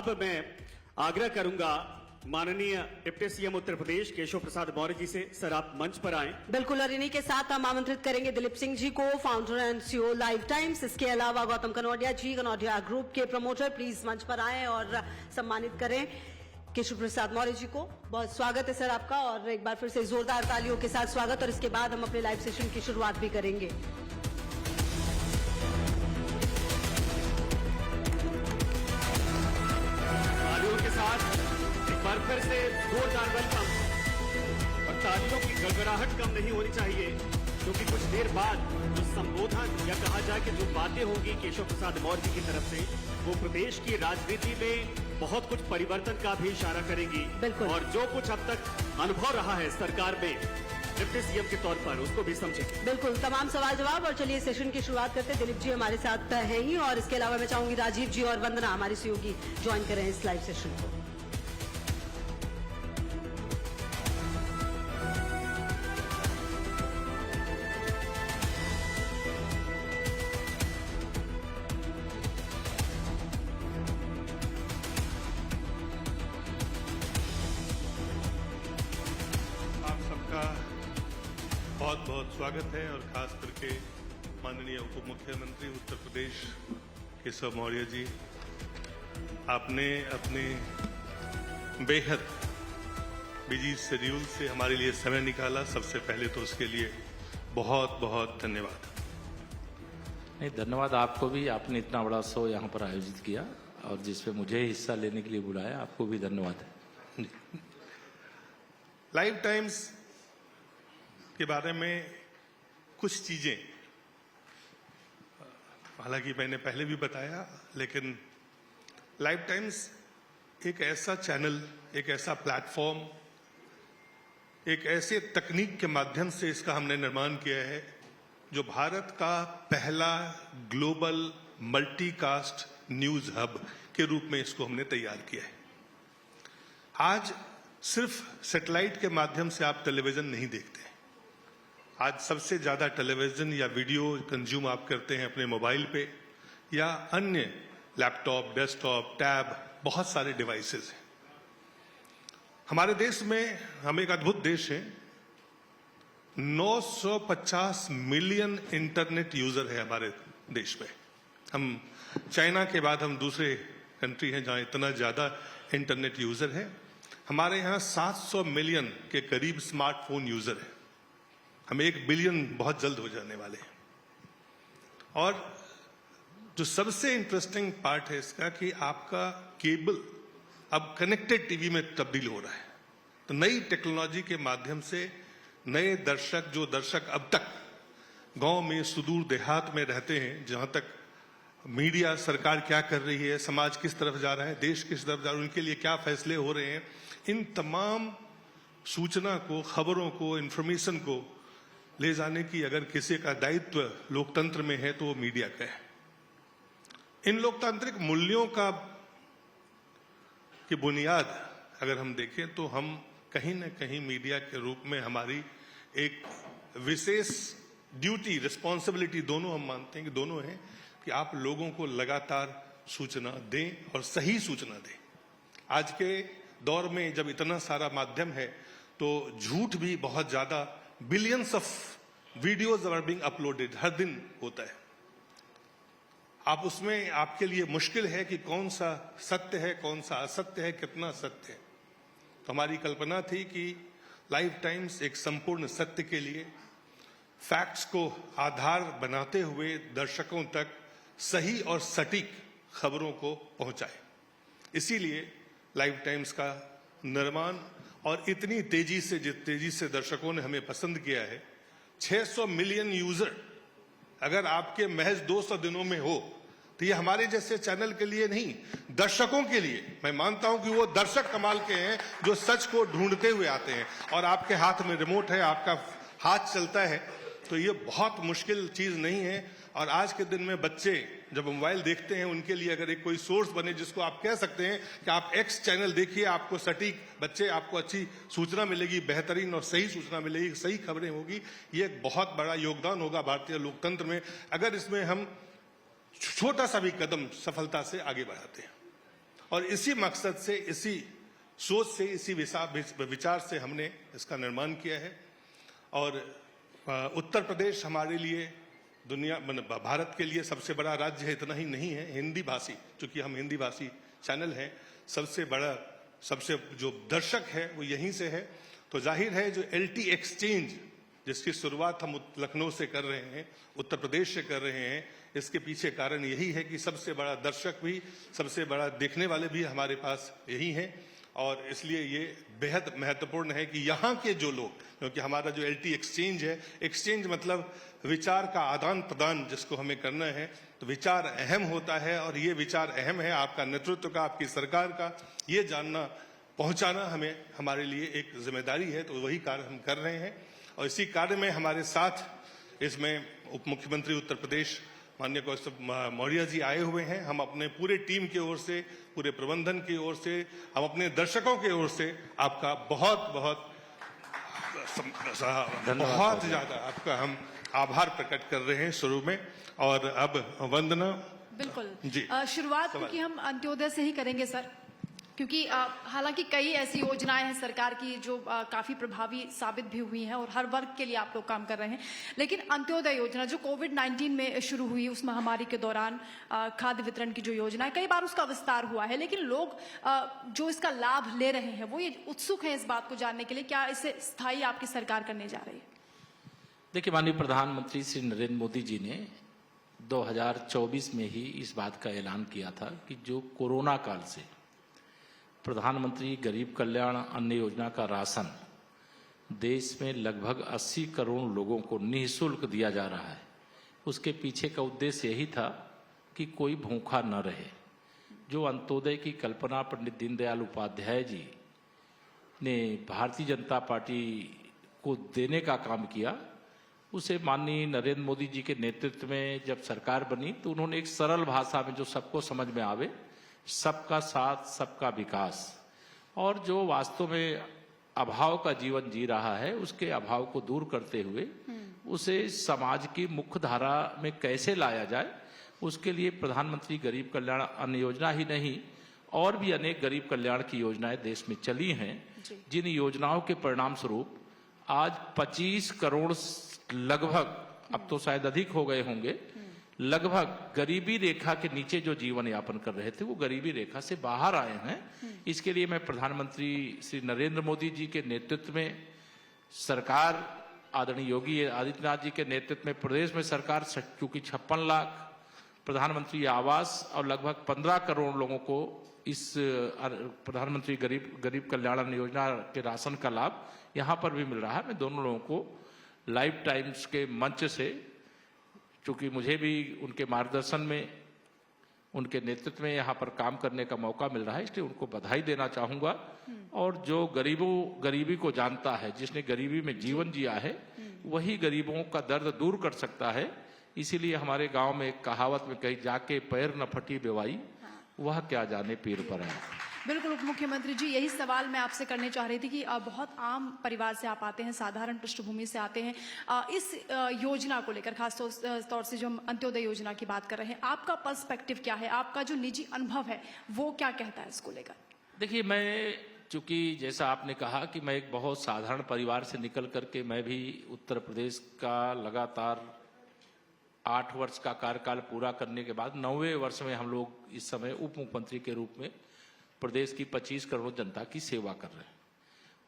अब मैं आग्रह करूंगा माननीय डिप्टी सीएम उत्तर प्रदेश केशव प्रसाद मौर्य जी से, सर आप मंच पर आएं। बिल्कुल, और इन्हीं के साथ हम आमंत्रित करेंगे दिलीप सिंह जी को, founder and CEO live times. इसके अलावा गौतम कनौडिया जी, कनौडिया ग्रुप के प्रमोटर, प्लीज मंच पर आएं और सम्मानित करें केशव प्रसाद मौर्य जी को। बहुत स्वागत है सर आपका, और एक बार फिर से जोरदार तालियों के साथ स्वागत। और इसके बाद हम अपने लाइव सेशन की शुरुआत भी करेंगे। तालियों के साथ एक बार फिर से जोरदार वेलकम, और तालियों की गड़गड़ाहट कम नहीं होनी चाहिए, क्योंकि कुछ देर बाद जो संबोधन या कहा जाए कि जो बातें होंगी केशव प्रसाद मौर्य जी की तरफ से, वो प्रदेश की राजनीति में बहुत कुछ परिवर्तन का भी इशारा करेंगी। और जो कुछ अब तक अनुभव रहा है सरकार में डिप्टी सीएम के तौर पर, उसको भी समझेंगे। बिल्कुल, तमाम सवाल जवाब। और चलिए सेशन की शुरुआत करते हैं। दिलीप जी हमारे साथ हैं ही, और इसके अलावा मैं चाहूंगी राजीव जी और वंदना हमारी सहयोगी ज्वाइन करें इस लाइव सेशन को। बहुत बहुत स्वागत है, और खास करके माननीय उप मुख्यमंत्री उत्तर प्रदेश केशव मौर्य जी, आपने अपने बेहद बिजी शेड्यूल से हमारे लिए समय निकाला। सबसे पहले तो उसके लिए बहुत बहुत धन्यवाद। नहीं, धन्यवाद आपको भी, आपने इतना बड़ा शो यहाँ पर आयोजित किया और जिसपे मुझे हिस्सा लेने के लिए बुलाया, आपको भी धन्यवाद है। लाइव टाइम्स के बारे में कुछ चीजें, हालांकि मैंने पहले भी बताया, लेकिन लाइव टाइम्स एक ऐसा चैनल, एक ऐसा प्लेटफॉर्म, एक ऐसे तकनीक के माध्यम से इसका हमने निर्माण किया है जो भारत का पहला ग्लोबल मल्टीकास्ट न्यूज हब के रूप में इसको हमने तैयार किया है। आज सिर्फ सैटेलाइट के माध्यम से आप टेलीविजन नहीं देखते। आज सबसे ज्यादा टेलीविजन या वीडियो कंज्यूम आप करते हैं अपने मोबाइल पे या अन्य लैपटॉप, डेस्कटॉप, टैब, बहुत सारे डिवाइसेस हैं। हमारे देश में, हम एक अद्भुत देश है, 950 मिलियन इंटरनेट यूजर है हमारे देश में। हम चाइना के बाद हम दूसरे कंट्री हैं जहां इतना ज्यादा इंटरनेट यूजर है। हमारे यहाँ 700 मिलियन के करीब स्मार्टफोन यूजर है। हम 1 बिलियन बहुत जल्द हो जाने वाले हैं। और जो सबसे इंटरेस्टिंग पार्ट है इसका कि आपका केबल अब कनेक्टेड टीवी में तब्दील हो रहा है। तो नई टेक्नोलॉजी के माध्यम से नए दर्शक, जो दर्शक अब तक गांव में, सुदूर देहात में रहते हैं, जहां तक मीडिया, सरकार क्या कर रही है, समाज किस तरफ जा रहा है, देश किस तरफ जा रहा है, उनके लिए क्या फैसले हो रहे हैं, इन तमाम सूचना को, खबरों को, इंफॉर्मेशन को ले जाने की अगर किसी का दायित्व लोकतंत्र में है तो वो मीडिया का है। इन लोकतांत्रिक मूल्यों का की बुनियाद अगर हम देखें तो हम कहीं ना कहीं मीडिया के रूप में हमारी एक विशेष ड्यूटी, रिस्पॉन्सिबिलिटी, दोनों हम मानते हैं कि दोनों है कि आप लोगों को लगातार सूचना दें और सही सूचना दें। आज के दौर में जब इतना सारा माध्यम है तो झूठ भी बहुत ज्यादा, billions of videos are being uploaded, हर दिन होता है। आप उसमें, आपके लिए मुश्किल है कि कौन सा सत्य है, कौन सा असत्य है, कितना सत्य है। तो हमारी कल्पना थी कि लाइव टाइम्स एक संपूर्ण सत्य के लिए फैक्ट्स को आधार बनाते हुए दर्शकों तक सही और सटीक खबरों को पहुंचाए। इसीलिए लाइव टाइम्स का निर्माण, और इतनी तेजी से, जिस तेजी से दर्शकों ने हमें पसंद किया है, 600 मिलियन यूजर अगर आपके महज 200 दिनों में हो तो ये हमारे जैसे चैनल के लिए नहीं, दर्शकों के लिए, मैं मानता हूं कि वो दर्शक कमाल के हैं जो सच को ढूंढते हुए आते हैं। और आपके हाथ में रिमोट है, आपका हाथ चलता है, तो ये बहुत मुश्किल चीज नहीं है। और आज के दिन में बच्चे जब मोबाइल देखते हैं, उनके लिए अगर एक कोई सोर्स बने जिसको आप कह सकते हैं कि आप एक्स चैनल देखिए, आपको सटीक, बच्चे आपको अच्छी सूचना मिलेगी, बेहतरीन और सही सूचना मिलेगी, सही खबरें होगी, ये एक बहुत बड़ा योगदान होगा भारतीय लोकतंत्र में अगर इसमें हम छोटा सा भी कदम सफलता से आगे बढ़ाते हैं। और इसी मकसद से, इसी सोच से, इसी विचार से हमने इसका निर्माण किया है। और उत्तर प्रदेश हमारे लिए दुनिया, भारत के लिए सबसे बड़ा राज्य है, इतना ही नहीं है, हिंदी भाषी, चूंकि हम हिंदी भाषी चैनल हैं, सबसे बड़ा, सबसे जो दर्शक है वो यहीं से है। तो जाहिर है जो LT एक्सचेंज जिसकी शुरुआत हम लखनऊ से कर रहे हैं, उत्तर प्रदेश से कर रहे हैं, इसके पीछे कारण यही है कि सबसे बड़ा दर्शक भी, सबसे बड़ा देखने वाले भी हमारे पास यही हैं। और इसलिए ये बेहद महत्वपूर्ण है कि यहाँ के जो लोग, क्योंकि हमारा जो LT एक्सचेंज है, एक्सचेंज मतलब विचार का आदान प्रदान जिसको हमें करना है, तो विचार अहम होता है। और ये विचार अहम है आपका नेतृत्व का, आपकी सरकार का, ये जानना, पहुंचाना हमें, हमारे लिए एक जिम्मेदारी है। तो वही कार्य हम कर रहे हैं। और इसी कार्य में हमारे साथ इसमें उप मुख्यमंत्री उत्तर प्रदेश माननीय कौस्तुभ मौर्य जी आए हुए हैं। हम अपने पूरे टीम की ओर से, पूरे प्रबंधन की ओर से, हम अपने दर्शकों की ओर से आपका बहुत बहुत ज्यादा आपका हम आभार प्रकट कर रहे हैं शुरू में। और अब वंदना। बिल्कुल जी, शुरुआत क्योंकि हम अंत्योदय से ही करेंगे सर, क्योंकि हालांकि कई ऐसी योजनाएं हैं सरकार की जो काफी प्रभावी साबित भी हुई हैं और हर वर्ग के लिए आप लोग काम कर रहे हैं। लेकिन अंत्योदय योजना जो कोविड-19 में शुरू हुई, उस महामारी के दौरान खाद्य वितरण की जो योजना है, कई बार उसका विस्तार हुआ है, लेकिन लोग जो इसका लाभ ले रहे हैं वो ये उत्सुक हैं इस बात को जानने के लिए, क्या इसे स्थायी आपकी सरकार करने जा रही है? देखिए, माननीय प्रधानमंत्री श्री नरेंद्र मोदी जी ने 2024 में ही इस बात का ऐलान किया था कि जो कोरोना काल से प्रधानमंत्री गरीब कल्याण अन्न योजना का राशन देश में लगभग 80 करोड़ लोगों को निःशुल्क दिया जा रहा है, उसके पीछे का उद्देश्य यही था कि कोई भूखा न रहे। जो अंत्योदय की कल्पना पंडित दीनदयाल उपाध्याय जी ने भारतीय जनता पार्टी को देने का काम किया, उसे माननीय नरेंद्र मोदी जी के नेतृत्व में जब सरकार बनी तो उन्होंने एक सरल भाषा में जो सबको समझ में आवे, सबका साथ सबका विकास, और जो वास्तव में अभाव का जीवन जी रहा है उसके अभाव को दूर करते हुए उसे समाज की मुख्य धारा में कैसे लाया जाए, उसके लिए प्रधानमंत्री गरीब कल्याण अन्न योजना ही नहीं और भी अनेक गरीब कल्याण की योजनाएं देश में चली हैं, जिन योजनाओं के परिणाम स्वरूप आज 25 करोड़ लगभग, अब तो शायद अधिक हो गए होंगे, लगभग गरीबी रेखा के नीचे जो जीवन यापन कर रहे थे वो गरीबी रेखा से बाहर आए हैं। इसके लिए मैं प्रधानमंत्री श्री नरेंद्र मोदी जी के नेतृत्व में सरकार, आदरणीय योगी आदित्यनाथ जी के नेतृत्व में प्रदेश में सरकार, चूंकि 56 लाख प्रधानमंत्री आवास और लगभग 15 करोड़ लोगों को इस प्रधानमंत्री गरीब कल्याण अन्न योजना के राशन का लाभ यहाँ पर भी मिल रहा है। मैं दोनों लोगों को लाइफ टाइम्स के मंच से, चूंकि मुझे भी उनके मार्गदर्शन में, उनके नेतृत्व में यहाँ पर काम करने का मौका मिल रहा है, इसलिए उनको बधाई देना चाहूंगा। और जो गरीबी को जानता है, जिसने गरीबी में जीवन जिया है, वही गरीबों का दर्द दूर कर सकता है। इसीलिए हमारे गांव में एक कहावत में कही, जाके पैर न फटी बेवाई, वह क्या जाने पीर पर है। बिल्कुल उप मुख्यमंत्री जी, यही सवाल मैं आपसे करने चाह रही थी कि बहुत आम परिवार से आप आते हैं, साधारण पृष्ठभूमि से आते हैं, इस योजना को लेकर खास तौर से जो हम अंत्योदय योजना की बात कर रहे हैं, आपका पर्सपेक्टिव क्या है, आपका जो निजी अनुभव है वो क्या कहता है इसको लेकर? देखिए, मैं, चूंकि जैसा आपने कहा कि मैं एक बहुत साधारण परिवार से निकल करके मैं भी उत्तर प्रदेश का लगातार 8 वर्ष का कार्यकाल पूरा करने के बाद 9वें वर्ष में हम लोग इस समय उप मुख्यमंत्री के रूप में प्रदेश की 25 करोड़ जनता की सेवा कर रहे हैं।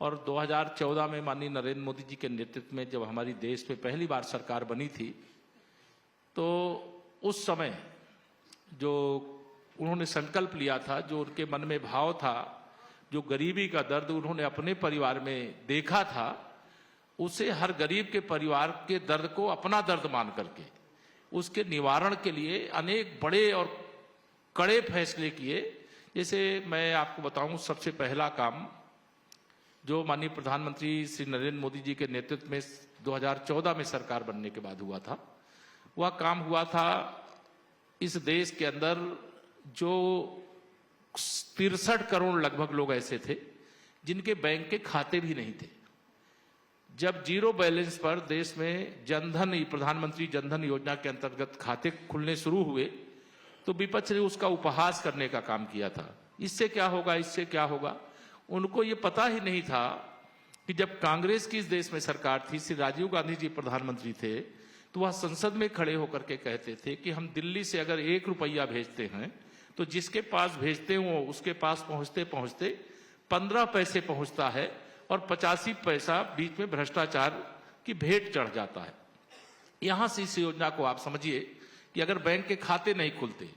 और 2014 में माननीय नरेंद्र मोदी जी के नेतृत्व में जब हमारी देश में पहली बार सरकार बनी थी, तो उस समय जो उन्होंने संकल्प लिया था, जो उनके मन में भाव था, जो गरीबी का दर्द उन्होंने अपने परिवार में देखा था, उसे हर गरीब के परिवार के दर्द को अपना दर्द मान करके उसके निवारण के लिए अनेक बड़े और कड़े फैसले किए। जैसे मैं आपको बताऊं, सबसे पहला काम जो माननीय प्रधानमंत्री श्री नरेंद्र मोदी जी के नेतृत्व में 2014 में सरकार बनने के बाद हुआ था, वह काम हुआ था, इस देश के अंदर जो 63 करोड़ लगभग लोग ऐसे थे जिनके बैंक के खाते भी नहीं थे। जब जीरो बैलेंस पर देश में जनधन, प्रधानमंत्री जनधन योजना के अंतर्गत खाते खुलने शुरू हुए, तो विपक्ष ने उसका उपहास करने का काम किया था इससे क्या होगा, इससे क्या होगा। उनको ये पता ही नहीं था कि जब कांग्रेस की इस देश में सरकार थी, श्री राजीव गांधी जी प्रधानमंत्री थे, तो वह संसद में खड़े होकर के कहते थे कि हम दिल्ली से अगर 1 रुपया भेजते हैं तो जिसके पास भेजते हो उसके पास पहुंचते पहुंचते 15 पैसे पहुंचता है और 85 पैसा बीच में भ्रष्टाचार की भेंट चढ़ जाता है। यहां से इस योजना को आप समझिए कि अगर बैंक के खाते नहीं खुलते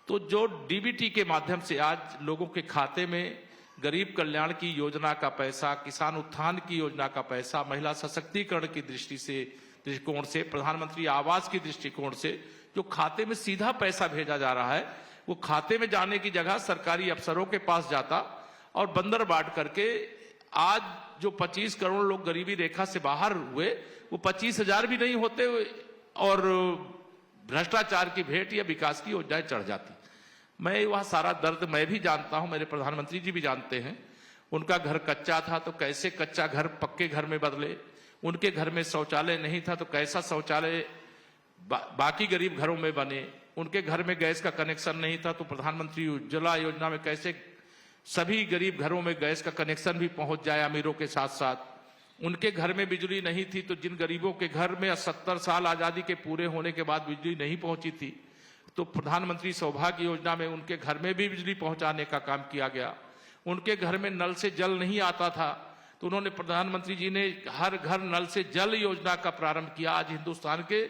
तो जो डीबीटी के माध्यम से आज लोगों के खाते में गरीब कल्याण की योजना का पैसा, किसान उत्थान की योजना का पैसा, महिला सशक्तिकरण की दृष्टिकोण से, प्रधानमंत्री आवास की दृष्टिकोण से जो खाते में सीधा पैसा भेजा जा रहा है, वो खाते में जाने की जगह सरकारी अफसरों के पास जाता और बंदर बांट करके आज जो 25 करोड़ लोग गरीबी रेखा से बाहर हुए वो 25,000 भी नहीं होते और भ्रष्टाचार की भेंट या विकास की योजनाएं चढ़ जाती। मैं वह सारा दर्द मैं भी जानता हूं, मेरे प्रधानमंत्री जी भी जानते हैं। उनका घर कच्चा था तो कैसे कच्चा घर पक्के घर में बदले, उनके घर में शौचालय नहीं था तो कैसा शौचालय बाकी गरीब घरों में बने, उनके घर में गैस का कनेक्शन नहीं था तो प्रधानमंत्री उज्ज्वला योजना में कैसे सभी गरीब घरों में गैस का कनेक्शन भी पहुंच जाए अमीरों के साथ साथ, उनके घर में बिजली नहीं थी तो जिन गरीबों के घर में 70 साल आजादी के पूरे होने के बाद बिजली नहीं पहुंची थी तो प्रधानमंत्री सौभाग्य योजना में उनके घर में भी बिजली पहुंचाने का काम किया गया। उनके घर में नल से जल नहीं आता था तो उन्होंने, प्रधानमंत्री जी ने हर घर नल से जल योजना का प्रारंभ किया। आज हिंदुस्तान के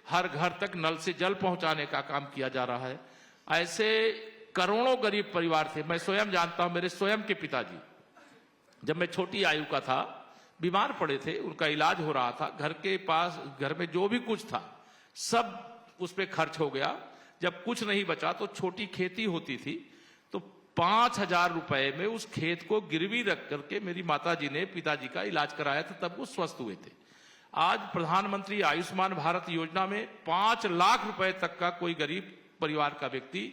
हर घर तक नल से जल पहुंचाने का काम किया जा रहा है। ऐसे करोड़ों गरीब परिवार थे। मैं स्वयं जानता हूं, मेरे स्वयं के पिताजी जब मैं छोटी आयु का था बीमार पड़े थे, उनका इलाज हो रहा था, घर के पास घर में जो भी कुछ था सब उस पर खर्च हो गया। जब कुछ नहीं बचा तो छोटी खेती होती थी तो 5,000 रुपए में उस खेत को गिरवी रख करके मेरी माताजी ने पिताजी का इलाज कराया था, तब वो स्वस्थ हुए थे। आज प्रधानमंत्री आयुष्मान भारत योजना में 5 लाख रुपए तक का कोई गरीब परिवार का व्यक्ति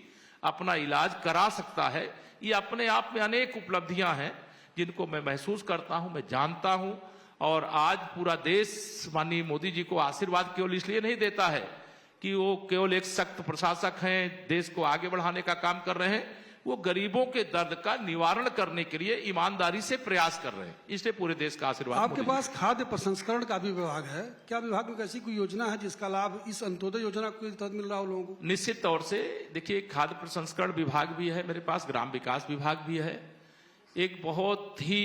अपना इलाज करा सकता है। ये अपने आप में अनेक उपलब्धियां हैं जिनको मैं महसूस करता हूं, मैं जानता हूं। और आज पूरा देश माननीय मोदी जी को आशीर्वाद केवल इसलिए नहीं देता है कि वो केवल एक सख्त प्रशासक हैं, देश को आगे बढ़ाने का काम कर रहे हैं, वो गरीबों के दर्द का निवारण करने के लिए ईमानदारी से प्रयास कर रहे हैं। इसलिए पूरे देश का आशीर्वाद। आपके पास खाद्य प्रसंस्करण का भी विभाग है, क्या विभाग में ऐसी कोई योजना है जिसका लाभ इस अंत्योदय योजना के तहत मिल रहा हो लोगों को? निश्चित तौर से देखिए, खाद्य प्रसंस्करण विभाग भी है मेरे पास, ग्राम विकास विभाग भी है। एक बहुत ही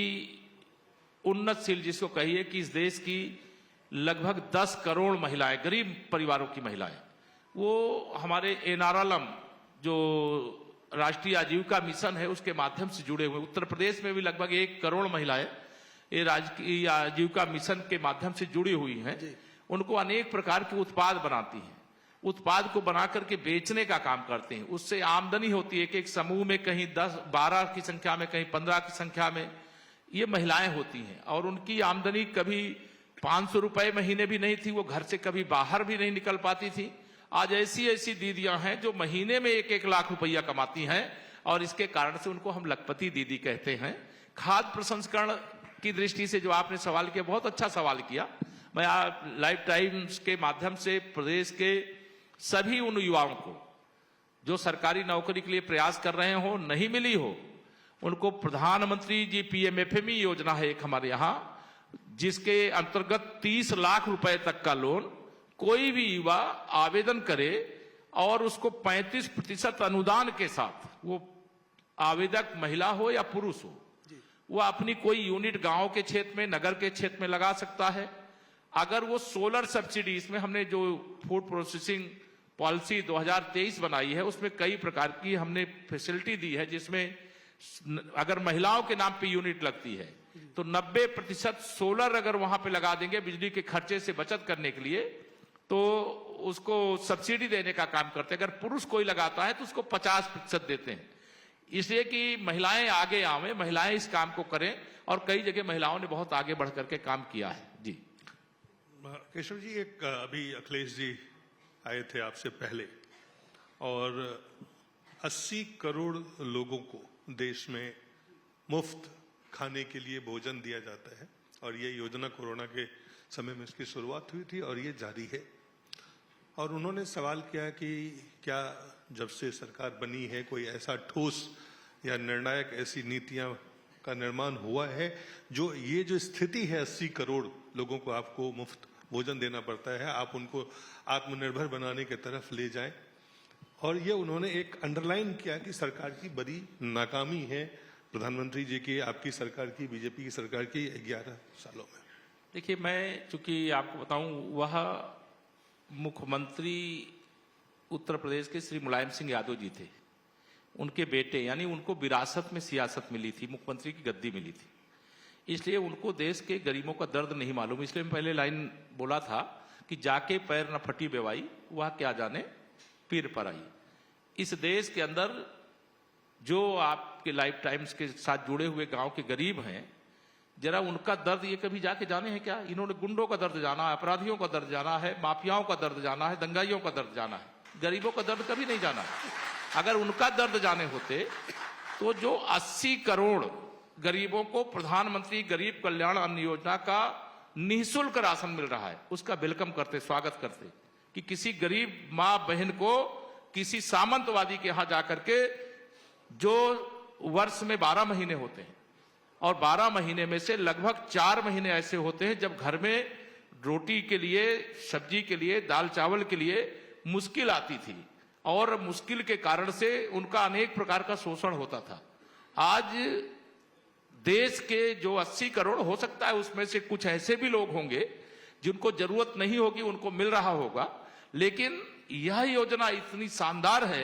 उन्नतशील, जिसको कहिए कि इस देश की लगभग 10 करोड़ महिलाएं, गरीब परिवारों की महिलाएं, वो हमारे एनआरएलएम जो राष्ट्रीय आजीविका मिशन है उसके माध्यम से जुड़े हुए। उत्तर प्रदेश में भी लगभग 1 करोड़ महिलाएं ये राष्ट्रीय आजीविका मिशन के माध्यम से जुड़ी हुई हैं। उनको अनेक प्रकार के उत्पाद बनाती हैं, उत्पाद को बना करके बेचने का काम करते हैं, उससे आमदनी होती है। एक समूह में कहीं 10-12 की संख्या में, कहीं 15 की संख्या में ये महिलाएं होती हैं और उनकी आमदनी कभी 500 रुपए महीने भी नहीं थी, वो घर से कभी बाहर भी नहीं निकल पाती थी। आज ऐसी ऐसी दीदियां हैं जो महीने में 1-1 लाख रुपया कमाती हैं और इसके कारण से उनको हम लखपति दीदी कहते हैं। खाद्य प्रसंस्करण की दृष्टि से जो आपने सवाल किया, बहुत अच्छा सवाल किया। मैं लाइफ टाइम्स के माध्यम से प्रदेश के सभी उन युवाओं को जो सरकारी नौकरी के लिए प्रयास कर रहे हो, नहीं मिली हो, उनको प्रधानमंत्री जी पीएमएफएमई योजना है एक हमारे यहां, जिसके अंतर्गत 30 लाख रुपए तक का लोन कोई भी युवा आवेदन करे और उसको 35% अनुदान के साथ, वो आवेदक महिला हो या पुरुष हो, वो अपनी कोई यूनिट गांव के क्षेत्र में, नगर के क्षेत्र में लगा सकता है। अगर वो सोलर सब्सिडी, इसमें हमने जो फूड प्रोसेसिंग पॉलिसी 2023 बनाई है उसमें कई प्रकार की हमने फैसिलिटी दी है, जिसमें अगर महिलाओं के नाम पे यूनिट लगती है तो 90% सोलर अगर वहां पे लगा देंगे बिजली के खर्चे से बचत करने के लिए, तो उसको सब्सिडी देने का काम करते हैं। अगर पुरुष कोई लगाता है तो उसको 50% देते हैं, इसलिए कि महिलाएं आगे आवे, महिलाएं इस काम को करें। और कई जगह महिलाओं ने बहुत आगे बढ़ करके काम किया है। जी केशव जी, एक अभी अखिलेश जी आए थे आपसे पहले और 80 करोड़ लोगों को देश में मुफ्त खाने के लिए भोजन दिया जाता है और ये योजना कोरोना के समय में इसकी शुरुआत हुई थी और ये जारी है। और उन्होंने सवाल किया कि क्या जब से सरकार बनी है कोई ऐसा ठोस या निर्णायक ऐसी नीतियां का निर्माण हुआ है जो ये जो स्थिति है 80 करोड़ लोगों को आपको मुफ्त भोजन देना पड़ता है, आप उनको आत्मनिर्भर बनाने की तरफ ले जाएं। और ये उन्होंने एक अंडरलाइन किया कि सरकार की बड़ी नाकामी है, प्रधानमंत्री जी की, आपकी सरकार की, बीजेपी की सरकार की 11 सालों में। देखिए, मैं चूंकि आपको बताऊं, वह मुख्यमंत्री उत्तर प्रदेश के श्री मुलायम सिंह यादव जी थे, उनके बेटे, यानी उनको विरासत में सियासत मिली थी, मुख्यमंत्री की गद्दी मिली थी, इसलिए उनको देश के गरीबों का दर्द नहीं मालूम। इसलिए मैं पहले लाइन बोला था कि जाके पैर न फटी बेवाई, वह क्या जाने पीर पर आई। इस देश के अंदर जो आपके लाइफ टाइम्स के साथ जुड़े हुए गांव के गरीब हैं, जरा उनका दर्द ये कभी जाके जाने हैं क्या? इन्होंने गुंडों का दर्द जाना है, अपराधियों का दर्द जाना है, माफियाओं का दर्द जाना है, दंगाइयों का दर्द जाना है, गरीबों का दर्द कभी नहीं जाना है। अगर उनका दर्द जाने होते तो जो 80 करोड़ गरीबों को प्रधानमंत्री गरीब कल्याण अन्न योजना का निःशुल्क राशन मिल रहा है, उसका वेलकम करते, स्वागत करते, कि किसी गरीब मां बहन को किसी सामंतवादी के यहां जाकर के, जो वर्ष में 12 महीने होते हैं और 12 महीने में से लगभग 4 महीने ऐसे होते हैं जब घर में रोटी के लिए, सब्जी के लिए, दाल चावल के लिए मुश्किल आती थी और मुश्किल के कारण से उनका अनेक प्रकार का शोषण होता था। आज देश के जो 80 करोड़, हो सकता है उसमें से कुछ ऐसे भी लोग होंगे जिनको जरूरत नहीं होगी, उनको मिल रहा होगा, लेकिन यह योजना इतनी शानदार है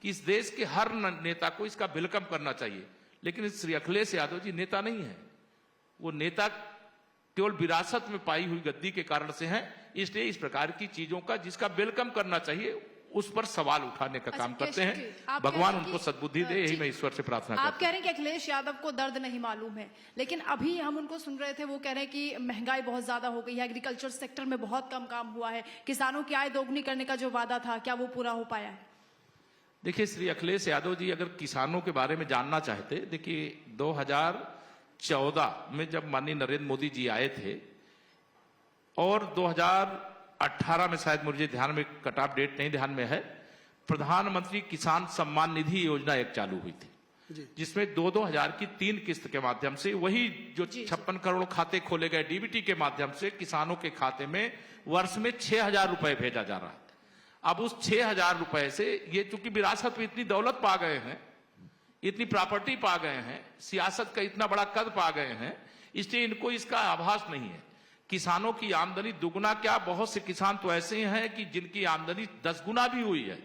कि इस देश के हर नेता को इसका वेलकम करना चाहिए। लेकिन श्री अखिलेश यादव जी नेता नहीं है, वो नेता केवल विरासत में पाई हुई गद्दी के कारण से हैं। इसलिए इस प्रकार की चीजों का जिसका वेलकम करना चाहिए उस पर सवाल उठाने का काम करते हैं। भगवान उनको सद्बुद्धि दे, यही मैं ईश्वर से प्रार्थना करता हूं। आप कह रहे हैं कि अखिलेश यादव को दर्द नहीं मालूम है, लेकिन अभी हम उनको सुन रहे थे, वो कह रहे हैं कि महंगाई बहुत ज्यादा हो गई है, एग्रीकल्चर सेक्टर में बहुत कम काम हुआ है, किसानों की आय दोगुनी करने का जो वादा था, क्या वो पूरा हो पाया है? देखिए, श्री अखिलेश यादव जी अगर किसानों के बारे में जानना चाहते, देखिए 2014 में जब माननीय नरेंद्र मोदी जी आए थे और 2018 में, शायद मुझे ध्यान में, कट ऑफ डेट नहीं ध्यान में है, प्रधानमंत्री किसान सम्मान निधि योजना एक चालू हुई थी, जिसमें 2-2 हजार की 3 किस्त के माध्यम से वही जो 56 करोड़ खाते खोले गए डीबीटी के माध्यम से किसानों के खाते में वर्ष में 6,000 रुपए भेजा जा रहा है। अब उस 6,000 रुपए से ये चूंकि विरासत में इतनी दौलत पा गए हैं, इतनी प्रॉपर्टी पा गए हैं, सियासत का इतना बड़ा कद पा गए हैं, इसलिए इनको इसका आभास नहीं है। किसानों की आमदनी दुगुना क्या, बहुत से किसान तो ऐसे हैं कि जिनकी आमदनी 10 गुना भी हुई है।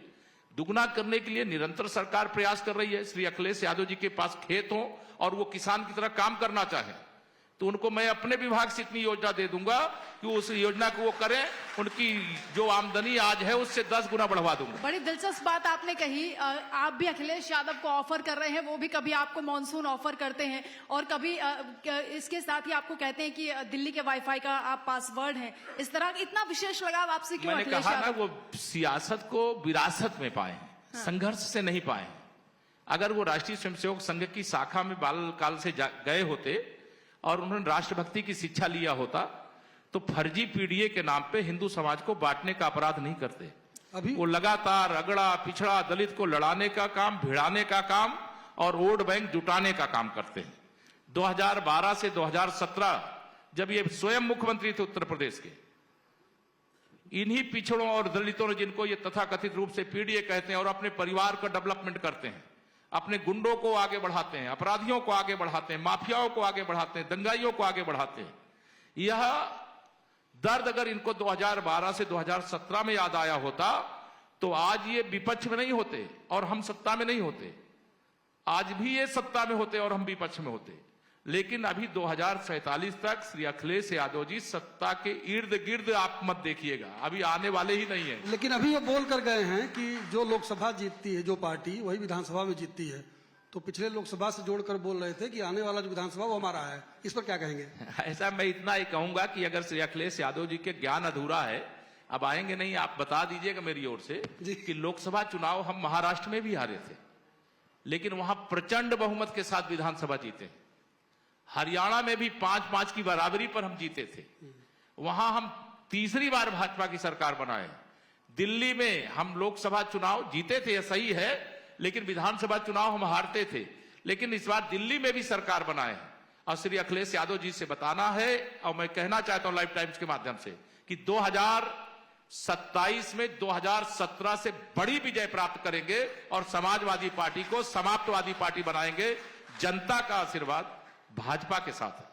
दुगुना करने के लिए निरंतर सरकार प्रयास कर रही है। श्री अखिलेश यादव जी के पास खेत हो और वो किसान की तरह काम करना चाहे तो उनको मैं अपने विभाग से इतनी योजना दे दूंगा कि उस योजना को वो करें, उनकी जो आमदनी आज है उससे 10 गुना बढ़वा दूंगा। बड़ी दिलचस्प बात आपने कही। आप भी अखिलेश यादव को ऑफर कर रहे हैं, वो भी कभी आपको मॉनसून ऑफर करते हैं और कभी इसके साथ ही आपको कहते हैं कि दिल्ली के वाईफाई का आप पासवर्ड हैं। इस तरह इतना विशेष लगाव आपसे क्यों? मैंने कहा ना, वो सियासत को विरासत में पाए, संघर्ष से नहीं पाए। अगर वो राष्ट्रीय स्वयंसेवक संघ की शाखा में बाल काल से गए होते और उन्होंने राष्ट्रभक्ति की शिक्षा लिया होता तो फर्जी पीडीए के नाम पे हिंदू समाज को बांटने का अपराध नहीं करते। अभी वो लगातार अगड़ा पिछड़ा दलित को लड़ाने का काम, भिड़ाने का काम और वोट बैंक जुटाने का काम करते हैं। 2012 से 2017 जब ये स्वयं मुख्यमंत्री थे उत्तर प्रदेश के, इन्हीं पिछड़ों और दलितों ने, जिनको ये तथाकथित रूप से पीडीए कहते हैं, और अपने परिवार का डेवलपमेंट करते हैं, अपने गुंडों को आगे बढ़ाते हैं, अपराधियों को आगे बढ़ाते हैं, माफियाओं को आगे बढ़ाते हैं, दंगाइयों को आगे बढ़ाते हैं। यह दर्द अगर इनको 2012 से 2017 में याद आया होता तो आज ये विपक्ष में नहीं होते और हम सत्ता में नहीं होते। आज भी ये सत्ता में होते और हम विपक्ष में होते। लेकिन अभी 2047 तक श्री अखिलेश यादव जी सत्ता के इर्द गिर्द आप मत देखिएगा, अभी आने वाले ही नहीं है। लेकिन अभी ये बोल कर गए हैं कि जो लोकसभा जीतती है जो पार्टी, वही विधानसभा में जीतती है। तो पिछले लोकसभा से जोड़कर बोल रहे थे कि आने वाला जो विधानसभा वो हमारा है। इस पर क्या कहेंगे? ऐसा मैं इतना ही कहूंगा कि अगर श्री अखिलेश यादव जी के ज्ञान अधूरा है, अब आएंगे नहीं, आप बता दीजिएगा मेरी ओर से कि लोकसभा चुनाव हम महाराष्ट्र में भी हारे थे, लेकिन वहां प्रचंड बहुमत के साथ विधानसभा जीते। हरियाणा में भी 5-5 की बराबरी पर हम जीते थे, वहां हम तीसरी बार भाजपा की सरकार बनाए। दिल्ली में हम लोकसभा चुनाव जीते थे, यह सही है, लेकिन विधानसभा चुनाव हम हारते थे। लेकिन इस बार दिल्ली में भी सरकार बनाए हैं और श्री अखिलेश यादव जी से बताना है, और मैं कहना चाहता हूं लाइव टाइम्स के माध्यम से कि 2027 में 2017 से बड़ी विजय प्राप्त करेंगे और समाजवादी पार्टी को समाप्तवादी पार्टी बनाएंगे। जनता का आशीर्वाद भाजपा के साथ है।